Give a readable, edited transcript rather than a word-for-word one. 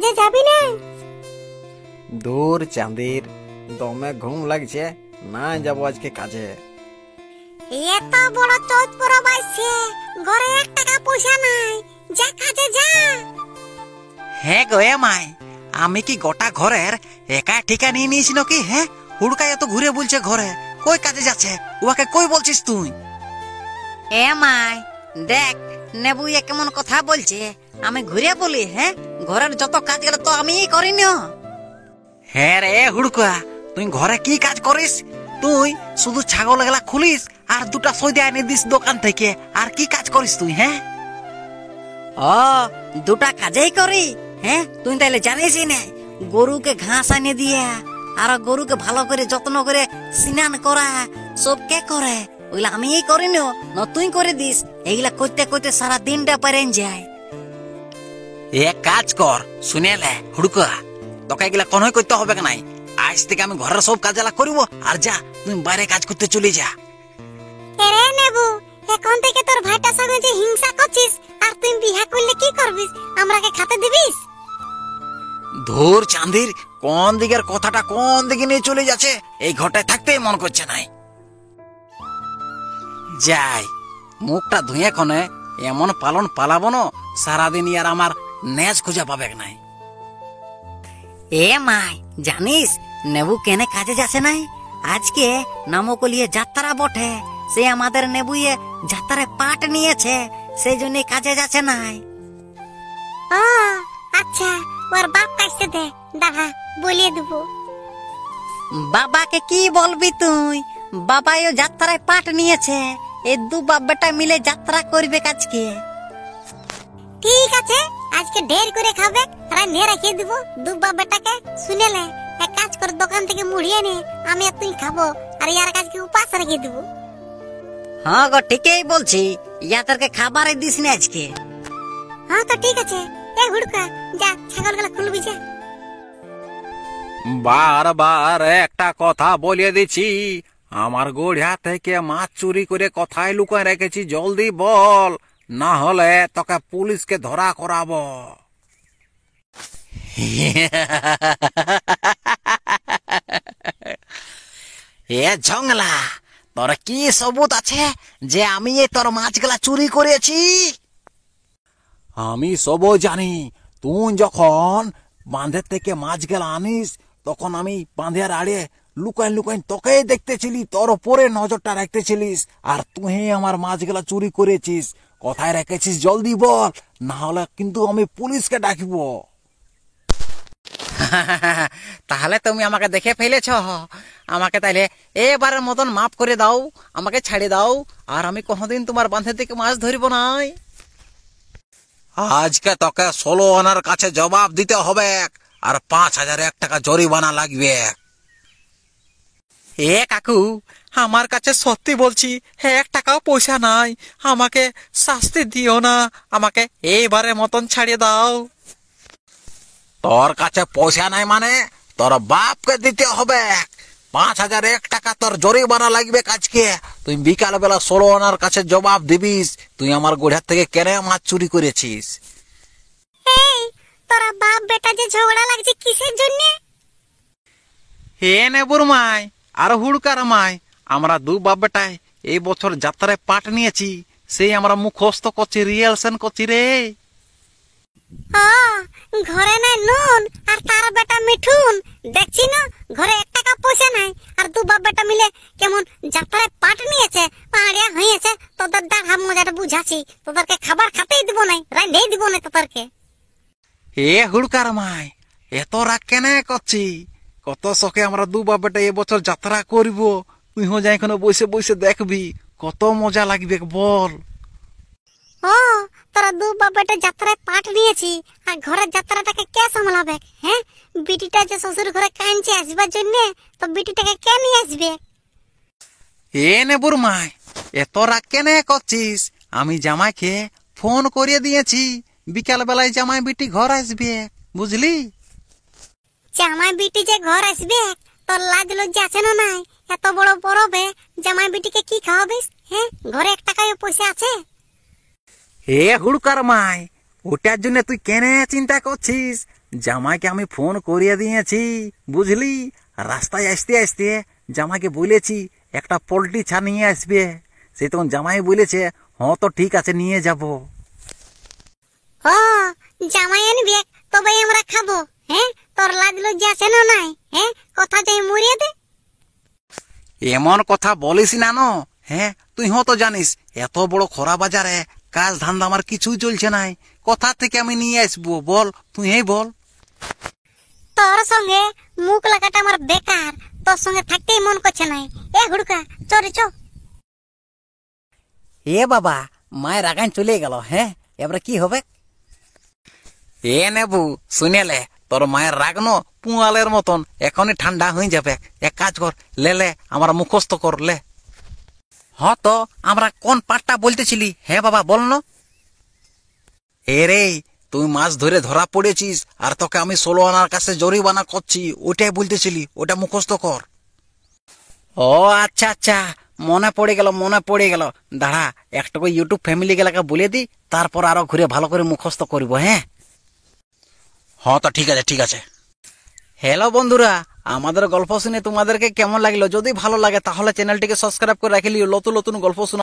কাজে যাবি না? দূর চাঁদির, দমে ঘুম লাগছে, না যাবো আজকে কাজে। এত বড় চোদ পড়া বাইছে, ঘরে 1 টাকা পয়সা নাই, যা কাজে যা। হ্যাঁ গো মাই, আমি কি গোটা ঘরের একা ঠিকা নিয়ে নিয়েছি নাকি? হ্যাঁ, হুড়কা এত ঘুরে বলছে ঘরে, কই কাজে যাচ্ছে, ওকে কই বলছিস তুই? এ মাই দেখ, নেবু এ কেমন কথা বলছে। আমি ঘুরে বলি? হ্যাঁ, ঘরের যত কাজ গেলে তো আমিই করিনি। হ্যাঁ রে হুড়কা, তুই ঘরে কি কাজ করিস? তুই শুধু ছাগল গেলা খুলিস আর 2টা সৌদা এনে দিস দোকান থেকে, আর কি কাজ করিস তুই? হ্যাঁ, ও 2টা কাজেই করি? হ্যাঁ, তুই তাহলে জানিসই না, গরুকে ঘাস এনে দিয়া আর গরুকে ভালো করে যত্ন করে স্নান করা সব কে করে? ওইগুলা আমিই করি না তুই করে দিস? এইগুলা করতে করতে সারা দিনটা পারেন যায়। এক কাজ কর, শুনেলে হুড়কা, তোকে এগুলা কোনোই করতে হবে নাই। আজ থেকে আমি ঘরের সব কাজ করব, আর যা তুই বাইরে কাজ করতে চলে যা। এরে নেবু, এখন থেকে তোর ভাইটার সঙ্গে যে হিংসা করছিস, আর তুই বিয়া করলে কি করবিস? আমরাকে খেতে দিবিস? ধুর চাঁদির, কোন দিকের কথাটা কোন দিকে নিয়ে চলে যাচ্ছে, এই ঘরটায় থাকতেই মন করছে নাই। যাই, মুখটা ধুয়ে কোনে এমন পালন পালাবো না, সারাদিন আর আমার নেজ খুঁজে পাবে নাই। এ মাই জানিস নেবু কেনে কাজে যাচ্ছে নাই? আজকে নামকলিয়ে যাত্রা বটে, সে আমাদের নেবুয়ে যাত্রায় পাট নিয়েছে, সেই জন্য কাজে যাচ্ছে নাই। ও আচ্ছা, ওর বাপ কাছে দে, দাদা বলিয়ে দেবো। বাবাকে কি বলবি তুই? বাবাও যাত্রায় পাট নিয়েছে, এই 2 বাপ বেটা মিলে যাত্রা করবে আজকে। ঠিক আছে, আজকে ঢের করে খাবে, রান্ধিয়ে রেখে দিব 2 বাপ বেটাকে। শুনেলে, এক কাজ কর, দোকান থেকে মুড়ি এনে আমি আর তুই খাবো, আর ইয়ার কাজকে উপাস রেখে দিব। হ্যাঁ গো, ঠিকই বলছি, ইয়াদেরকে খাবারই দিস না আজকে। হ্যাঁ তো ঠিক আছে, এ হুড়কা, যা ছাগল গুলা খুলবি যা। বারবার একটা কথা বলে দিচ্ছি, আমার গড়িয়া থেকে মাছ চুরি করে কোথায় লুকায় রেখেছি জলদি বল, না হলে তোকে পুলিশকে ধরা করাবো। এ ঝংলা, তোর কি সবুত আছে যে আমি তোর মাছগুলা চুরি করেছি? আমি সবও জানি, তুই যখন বাঁধের থেকে মাছ গেলা আনিস, তখন আমি বাঁধের আড়ে লুকাই লুকাই তোকে দেখতেছিলি, তোর উপরে নজরটা রাখতেছিলিস, আর তুই আমার মাছগুলা চুরি করেছিস। কোথায় রেখেছিস জলদি বল, না হলে কিন্তু আমি পুলিশকে ডাকিব। তাহলে তুমি আমাকে দেখে ফেলেছ, আমাকে তাইলে এবারের মতন মাফ করে দাও, আমাকে ছাড়ে দাও, আর আমি কোনোদিন তোমার বাঁধের থেকে মাছ ধরব নাই। আজকে তোকে 16 আনার কাছে জবাব দিতে হবে, আর 5001 টাকা জরিমানা লাগবে। এ কাকু, আমার কাছে সত্যি বলছি 1 টাকাও পয়সা নাই, আমাকে শাস্তি দিও না, আমাকে এইবারের মতন ছাড়িয়ে দাও। তোর কাছে পয়সা নাই মানে তোর বাপকে দিতে হবে। 5001 টাকা তোর জরিমানা লাগবে আজকে। তুই বিকাল বেলা 16 আনার কাছে জবাব দিবিস, তুই আমার গোড়ার থেকে কেন মাছ চুরি করেছিস। এই তোরা বাপ বেটা যে ঝগড়া লাগছে কিসের জন্য? হে নেবুর মাই আর হুড়কার মাই, আমরা 2 বাপ বেটায় এই বছর যাত্রায় পাট নিয়েছি, সেই আমরা মুখস্থ করছি, রিহার্সাল করছি রে। ঘরে নাই নুন আর তার বেটা মিঠুন, দেখছি না ঘরে 1 টাকা পয়সা নাই, আর 2 বাপ বেটা মিলে কেমন যাত্রায় পাট নিয়েছে, পাড়িয়া হয়েছে। তোদের দেখা মজাটা বুঝাছি, তোদেরকে খাবার খাতেই দিব নাই, রাঁধেই দিব না তোদেরকে। এ হুড়কার মাই, এত রাগ কেন করছি? কত শখে আমরা 2 বাপ বেটা এবছর যাত্রা করব, তুই যাই এখানে বসে বসে দেখবি কত মজা লাগবে বল। ও তোরা 2 বাপ বেটা যাত্রায় পাট নিয়েছি, আর ঘরের যাত্রাটাকে কে সামলাবে? হ্যাঁ, বিটিটা যে শ্বশুর ঘরে কাঁদছে আসবার জন্য, তো বিটিটাকে কে নিয়ে আসবে? এ নেবুর মাই, এত রাগ কেন করছিস? আমি জামাইকে ফোন করিয়ে দিয়েছি, বিকাল বেলায় জামাই বিটি ঘর আসবে, বুঝলি? জামাই বিটি যে ঘর আসবে, তোর লাজ লজ্জা আছে না নাই? এত বড় পরবে জামাই বিটিকে কি খাওয়াবিস? হ্যাঁ, ঘরে 1 টাকাও পয়সা আছে? হে হুড়কার মাই, ওটার জন্য তুই কেন চিন্তা করছিস? জামাইকে আমি ফোন করিয়ে দিয়েছি, বুঝলি? রাস্তায় আসতে আসতে জামাইকে বলেছি একটা পোল্ট্রি ছাড় নিয়ে আসবে। সে তখন জামাই বলেছে হ্যাঁ তো ঠিক আছে নিয়ে যাব। ও জামাই আনবি তবে আমরা খাবো। হ্যাঁ, তোর লাজ লজ্জা আছে না নাই? হ্যাঁ, কথা যাই মরিয়ে দে। এমন কথা বলিস না ন। হ্যাঁ, তুই তো জানিস এত বড় খরা বাজারে কাজ ধান্দা আমার কিছুই চলছে নাই। কোথা থেকে আমি নিয়ে আসবো বল? তুই বল। তোর সঙ্গে মুখ লাগাটা আমার বেকার, তোর সঙ্গে থাকতেই মন করছে নাই। এ হুড়কা চরে চ। এ বাবা, মায়ের আগান চলে গেল। হ্যাঁ, এবারে কি হবে? এ নেবু শুনেলে তোর মায়ের রাগ ন পুয়ালের মতন এখনই ঠান্ডা হয়ে যাবে। এক কাজ কর, লে আমার মুখস্থ কর লে। হ্যাঁ, তো আমরা কোন পাঠটা বলতেছিলি? হ্যাঁ বাবা, বল না। এ রে, তুই মাছ ধরে ধরা পড়েছিস আর তোকে আমি 16 আনার কাছে জরিমানা করছি, ওটাই বলতেছিলি, ওটা মুখস্থ কর। ও আচ্ছা আচ্ছা, মনে পড়ে গেল। দাঁড়া, একটুকু ইউটিউব ফ্যামিলি গেলাকে বলে দি, তারপর আরো ঘুরে ভালো করে মুখস্থ করব। হ্যাঁ হ্যাঁ তো ঠিক আছে। হ্যালো বন্ধুরা, আমাদের গল্প শুনে তোমাদেরকে কেমন লাগলো? যদি ভালো লাগে তাহলে চ্যানেলটিকে সাবস্ক্রাইব করে রাখিলিও, নতুন নতুন গল্প শোনা